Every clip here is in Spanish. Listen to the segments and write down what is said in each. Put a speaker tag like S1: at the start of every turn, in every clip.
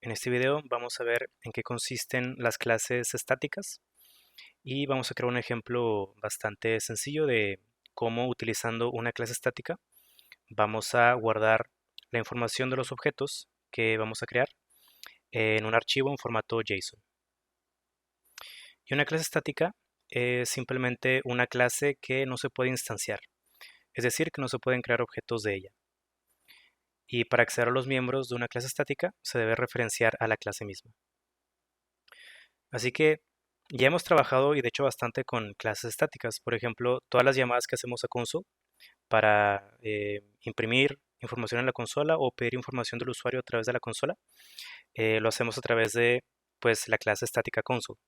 S1: En este video vamos a ver en qué consisten las clases estáticas y vamos a crear un ejemplo bastante sencillo de cómo utilizando una clase estática vamos a guardar la información de los objetos que vamos a crear en un archivo en formato JSON. Y una clase estática es simplemente una clase que no se puede instanciar, es decir, que no se pueden crear objetos de ella. Y para acceder a los miembros de una clase estática se debe referenciar a la clase misma. Así que ya hemos trabajado y de hecho bastante con clases estáticas. Por ejemplo, todas las llamadas que hacemos a console para imprimir información en la consola o pedir información del usuario a través de la consola, lo hacemos a través de pues la clase estática console.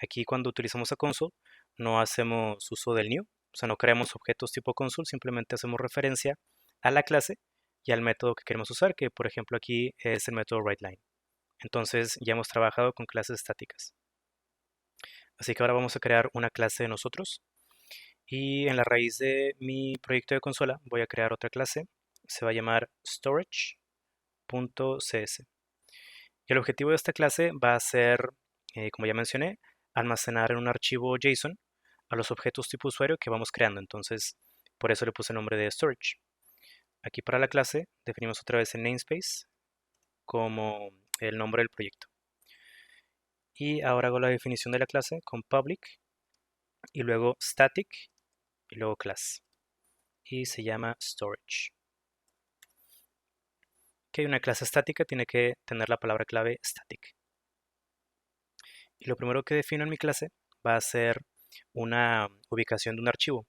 S1: Aquí cuando utilizamos a console no hacemos uso del new, o sea, no creamos objetos tipo console, simplemente hacemos referencia a la clase y al método que queremos usar, que por ejemplo aquí es el método writeLine. Entonces ya hemos trabajado con clases estáticas. Así que ahora vamos a crear una clase de nosotros y en la raíz de mi proyecto de consola voy a crear otra clase, se va a llamar storage.cs. Y el objetivo de esta clase va a ser, como ya mencioné, almacenar en un archivo JSON a los objetos tipo usuario que vamos creando. Entonces, por eso le puse el nombre de storage. Aquí para la clase definimos otra vez el namespace como el nombre del proyecto. Y ahora hago la definición de la clase con public y luego static y luego class. Y se llama storage. Que una clase estática tiene que tener la palabra clave static. Y lo primero que defino en mi clase va a ser una ubicación de un archivo.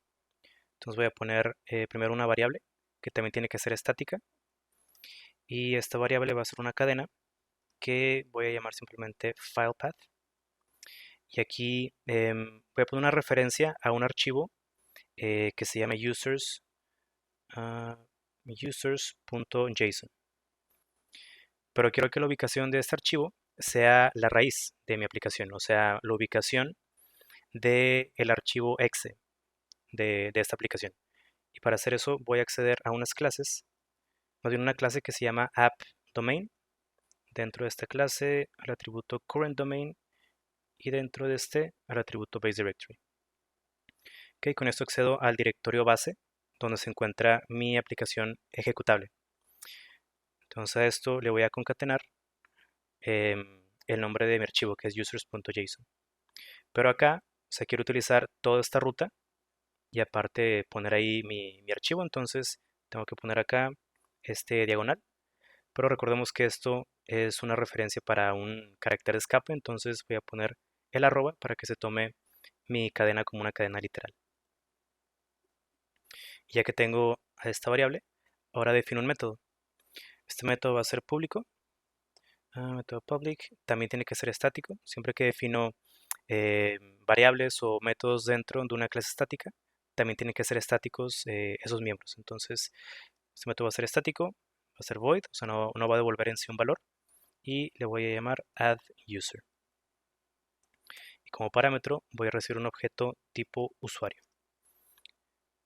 S1: Entonces voy a poner primero una variable que también tiene que ser estática. Y esta variable va a ser una cadena que voy a llamar simplemente filepath. Y aquí voy a poner una referencia a un archivo que se llama users.json. Pero quiero que la ubicación de este archivo sea la raíz de mi aplicación, o sea, la ubicación del archivo exe de esta aplicación. Y para hacer eso voy a acceder a unas clases, más bien una clase que se llama appDomain. Dentro de esta clase al atributo currentDomain y dentro de este al atributo baseDirectory. Ok, con esto accedo al directorio base donde se encuentra mi aplicación ejecutable. Entonces a esto le voy a concatenar el nombre de mi archivo que es users.json. Pero acá, o sea, quiero utilizar toda esta ruta y aparte poner ahí mi archivo, entonces tengo que poner acá este diagonal. Pero recordemos que esto es una referencia para un carácter de escape, entonces voy a poner el arroba para que se tome mi cadena como una cadena literal. Y ya que tengo a esta variable, ahora defino un método. Este método va a ser público, método public, también tiene que ser estático, siempre que defino eh, variables o métodos dentro de una clase estática, también tienen que ser estáticos esos miembros. Entonces, este método va a ser estático, va a ser void, o sea, no va a devolver en sí un valor, y le voy a llamar addUser. Y como parámetro voy a recibir un objeto tipo usuario.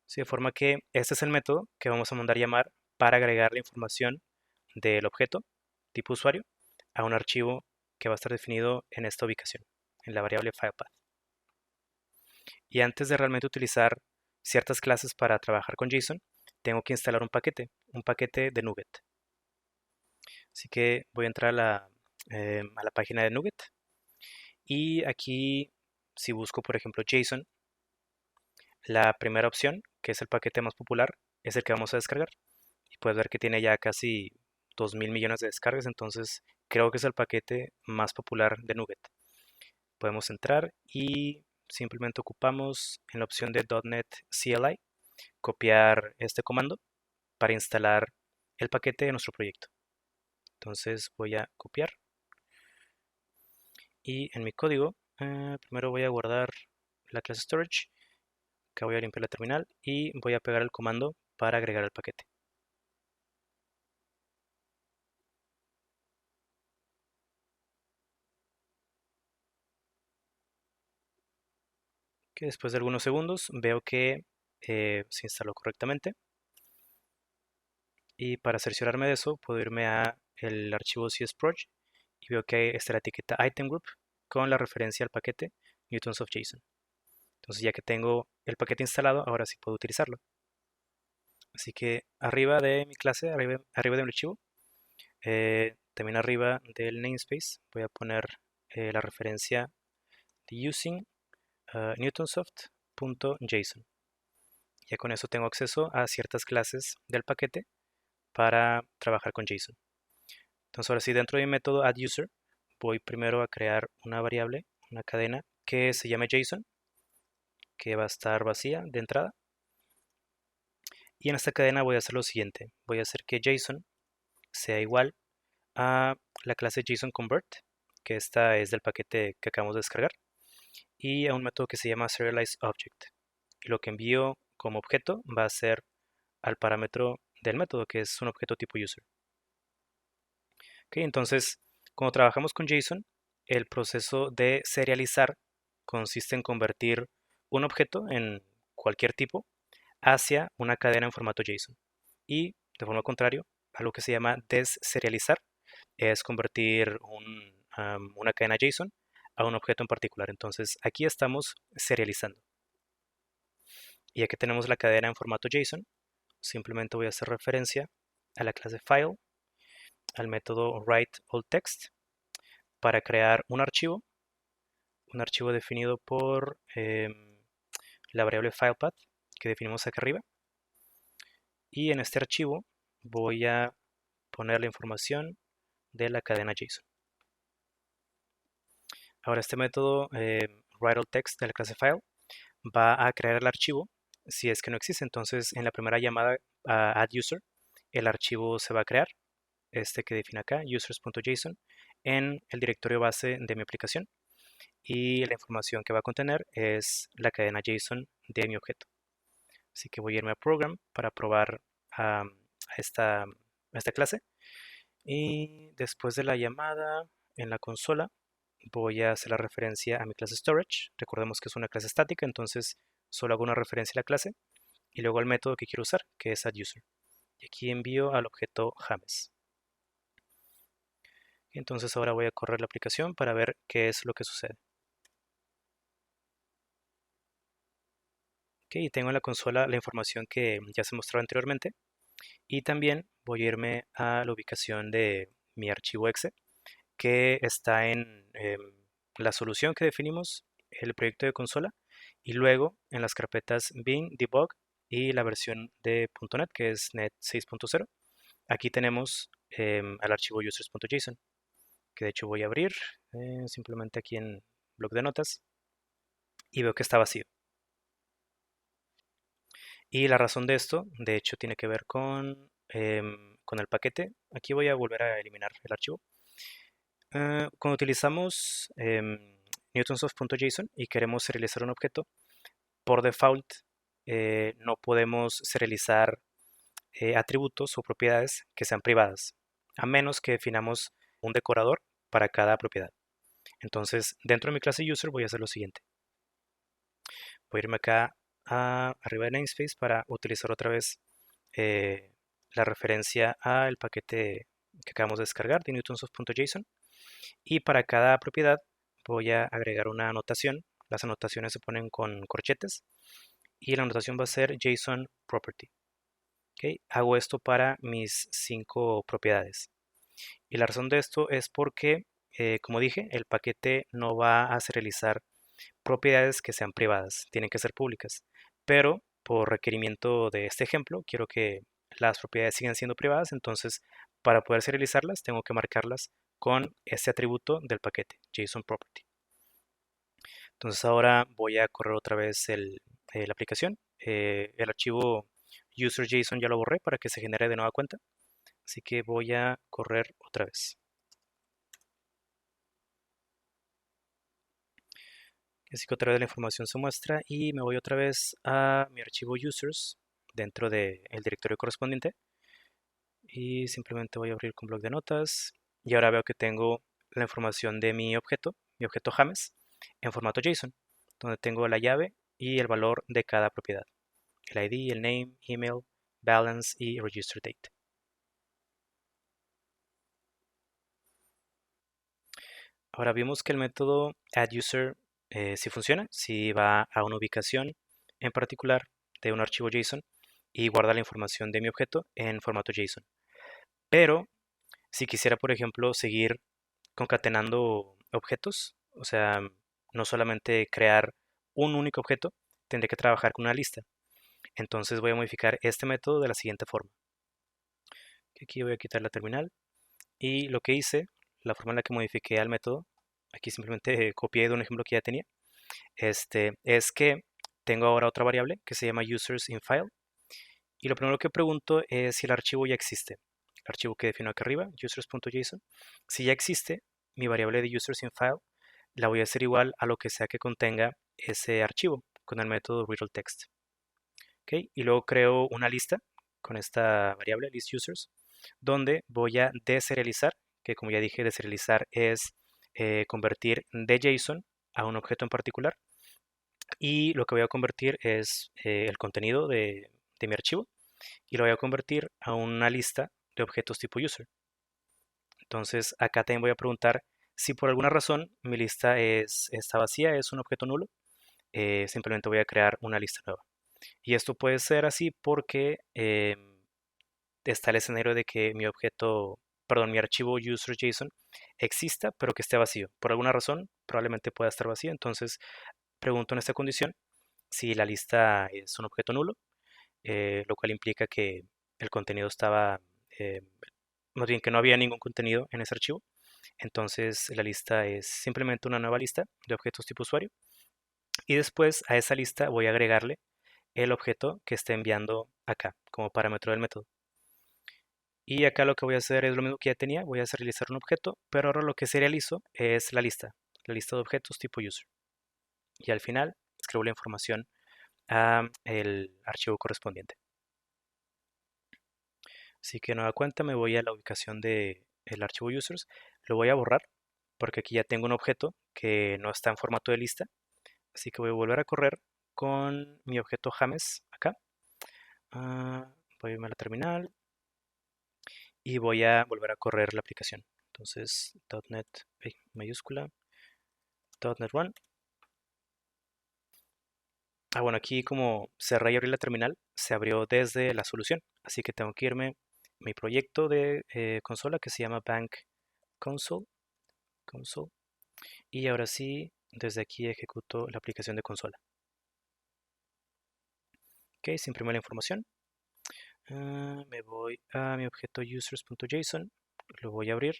S1: Sí, de forma que este es el método que vamos a mandar llamar para agregar la información del objeto tipo usuario a un archivo que va a estar definido en esta ubicación, en la variable filepath. Y antes de realmente utilizar ciertas clases para trabajar con JSON, tengo que instalar un paquete de NuGet. Así que voy a entrar a la página de NuGet y aquí si busco por ejemplo JSON, la primera opción, que es el paquete más popular, es el que vamos a descargar. Y puedes ver que tiene ya casi 2000 millones de descargas, entonces creo que es el paquete más popular de NuGet. Podemos entrar y simplemente ocupamos en la opción de .NET CLI copiar este comando para instalar el paquete de nuestro proyecto. Entonces voy a copiar y en mi código primero voy a guardar la clase storage, que voy a limpiar la terminal y voy a pegar el comando para agregar el paquete. Que después de algunos segundos veo que se instaló correctamente y para cerciorarme de eso puedo irme a el archivo csproj y veo que está la etiqueta item group con la referencia al paquete Newtons of JSON. Entonces ya que tengo el paquete instalado, ahora sí puedo utilizarlo. Así que arriba de mi clase, arriba de mi archivo, también arriba del namespace, voy a poner la referencia de using newtonsoft.json. Ya con eso tengo acceso a ciertas clases del paquete para trabajar con JSON. Entonces ahora sí, dentro de mi método addUser, voy primero a crear una variable, una cadena que se llame JSON, que va a estar vacía de entrada. Y en esta cadena voy a hacer lo siguiente. Voy a hacer que JSON sea igual a la clase JSON_convert, que esta es del paquete que acabamos de descargar, y a un método que se llama serializeObject. Y lo que envío como objeto va a ser al parámetro del método, que es un objeto tipo user. Ok, entonces, cuando trabajamos con JSON, el proceso de serializar consiste en convertir un objeto en cualquier tipo hacia una cadena en formato JSON. Y de forma contraria, algo que se llama deserializar es convertir una cadena JSON a un objeto en particular. Entonces, aquí estamos serializando. Y ya que tenemos la cadena en formato JSON, simplemente voy a hacer referencia a la clase file, al método writeAllText, para crear un archivo definido por la variable filepath que definimos aquí arriba. Y en este archivo voy a poner la información de la cadena JSON. Ahora este método writeAllText de la clase file va a crear el archivo si es que no existe. Entonces en la primera llamada a addUser, el archivo se va a crear, este que define acá, users.json, en el directorio base de mi aplicación. Y la información que va a contener es la cadena JSON de mi objeto. Así que voy a irme a Program para probar a esta clase. Y después de la llamada en la consola, voy a hacer la referencia a mi clase Storage. Recordemos que es una clase estática, entonces solo hago una referencia a la clase y luego al método que quiero usar, que es addUser. Y aquí envío al objeto James. Entonces ahora voy a correr la aplicación para ver qué es lo que sucede. Ok, y tengo en la consola la información que ya se mostró anteriormente. Y también voy a irme a la ubicación de mi archivo exe, que está en la solución que definimos, el proyecto de consola, y luego en las carpetas bin, debug y la versión de .NET, que es .NET 6.0. Aquí tenemos el archivo users.json, que de hecho voy a abrir simplemente aquí en bloc de notas y veo que está vacío. Y la razón de esto, de hecho, tiene que ver con el paquete. Aquí voy a volver a eliminar el archivo. Cuando utilizamos newtonsoft.json y queremos serializar un objeto, por default no podemos serializar atributos o propiedades que sean privadas, a menos que definamos un decorador para cada propiedad. Entonces, dentro de mi clase user voy a hacer lo siguiente. Voy a irme acá arriba de namespace para utilizar otra vez la referencia al paquete que acabamos de descargar de newtonsoft.json. Y para cada propiedad voy a agregar una anotación. Las anotaciones se ponen con corchetes y la anotación va a ser JSON property. ¿Okay? Hago esto para mis 5 propiedades. Y la razón de esto es porque, como dije, el paquete no va a serializar propiedades que sean privadas, tienen que ser públicas. Pero por requerimiento de este ejemplo, quiero que las propiedades sigan siendo privadas, entonces para poder serializarlas tengo que marcarlas con este atributo del paquete, JSON property. Entonces ahora voy a correr otra vez la aplicación. El archivo user.json ya lo borré para que se genere de nueva cuenta. Así que voy a correr otra vez. Así que otra vez la información se muestra y me voy otra vez a mi archivo users dentro del directorio correspondiente y simplemente voy a abrir con bloc de notas y ahora veo que tengo la información de mi objeto James, en formato JSON, donde tengo la llave y el valor de cada propiedad, el ID, el name, email, balance y register date. Ahora vimos que el método addUser sí funciona, si va a una ubicación en particular de un archivo JSON y guarda la información de mi objeto en formato JSON. Pero si quisiera, por ejemplo, seguir concatenando objetos, o sea, no solamente crear un único objeto, tendré que trabajar con una lista. Entonces voy a modificar este método de la siguiente forma. Aquí voy a quitar la terminal y lo que hice, la forma en la que modifiqué al método, aquí simplemente copié de un ejemplo que ya tenía, es que tengo ahora otra variable que se llama usersinFile y lo primero que pregunto es si el archivo ya existe. El archivo que defino aquí arriba, users.json, si ya existe, mi variable de usersinFile la voy a hacer igual a lo que sea que contenga ese archivo con el método readAllText. ¿Ok? Y luego creo una lista con esta variable listUsers donde voy a deserializar, que como ya dije, deserializar es convertir de JSON a un objeto en particular y lo que voy a convertir es el contenido de mi archivo y lo voy a convertir a una lista de objetos tipo user. Entonces acá también voy a preguntar si por alguna razón mi lista está vacía, es un objeto nulo, simplemente voy a crear una lista nueva. Y esto puede ser así porque está el escenario de que mi objeto, perdón, mi archivo user.json exista, pero que esté vacío. Por alguna razón, probablemente pueda estar vacío. Entonces pregunto en esta condición si la lista es un objeto nulo, lo cual implica que el contenido estaba, eh, más bien que no había ningún contenido en ese archivo. Entonces la lista es simplemente una nueva lista de objetos tipo usuario. Y después a esa lista voy a agregarle el objeto que esté enviando acá como parámetro del método. Y acá lo que voy a hacer es lo mismo que ya tenía, voy a serializar un objeto, pero ahora lo que serializo es la lista de objetos tipo user. Y al final escribo la información a el archivo correspondiente. Así que nueva cuenta me voy a la ubicación de el archivo users, lo voy a borrar porque aquí ya tengo un objeto que no está en formato de lista, así que voy a volver a correr con mi objeto James acá. Voy a irme a la terminal y voy a volver a correr la aplicación. Entonces, .NET mayúscula, .NET Run. Bueno, aquí como cerré y abrí la terminal, se abrió desde la solución. Así que tengo que irme a mi proyecto de consola que se llama Bank Console. Console. Y ahora sí, desde aquí ejecuto la aplicación de consola. Ok, se imprime la información. Me voy a mi objeto users.json. Lo voy a abrir.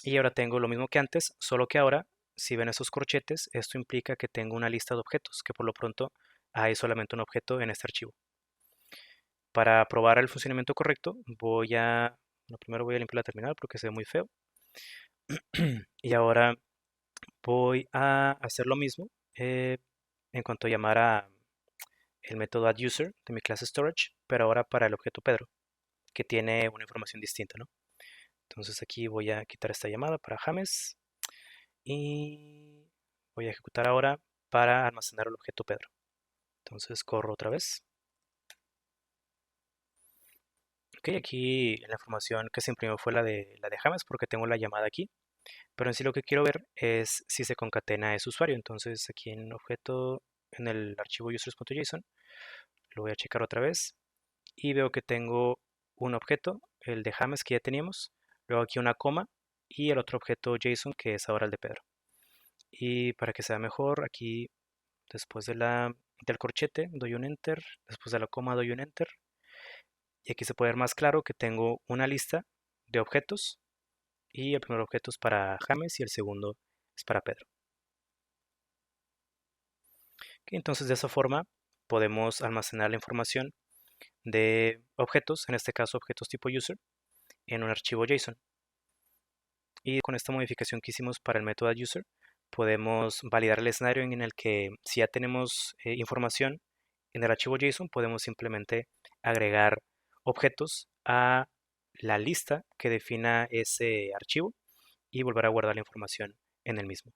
S1: Y ahora tengo lo mismo que antes, solo que ahora, si ven esos corchetes, esto implica que tengo una lista de objetos, que por lo pronto hay solamente un objeto en este archivo. Para probar el funcionamiento correcto, primero voy a limpiar la terminal porque se ve muy feo. Y ahora voy a hacer lo mismo en cuanto a llamar a el método addUser de mi clase storage, pero ahora para el objeto Pedro, que tiene una información distinta, ¿no? Entonces aquí voy a quitar esta llamada para James y voy a ejecutar ahora para almacenar el objeto Pedro. Entonces corro otra vez. Ok, aquí la información que se imprimió fue la de James porque tengo la llamada aquí. Pero en sí lo que quiero ver es si se concatena ese usuario. Entonces aquí en objeto, en el archivo users.json, lo voy a checar otra vez y veo que tengo un objeto, el de James que ya teníamos, luego aquí una coma y el otro objeto JSON que es ahora el de Pedro. Y para que sea mejor, aquí después del corchete doy un enter, después de la coma doy un enter y aquí se puede ver más claro que tengo una lista de objetos y el primer objeto es para James y el segundo es para Pedro. Entonces de esa forma podemos almacenar la información de objetos, en este caso objetos tipo user, en un archivo JSON. Y con esta modificación que hicimos para el método user, podemos validar el escenario en el que si ya tenemos información en el archivo JSON, podemos simplemente agregar objetos a la lista que defina ese archivo y volver a guardar la información en el mismo.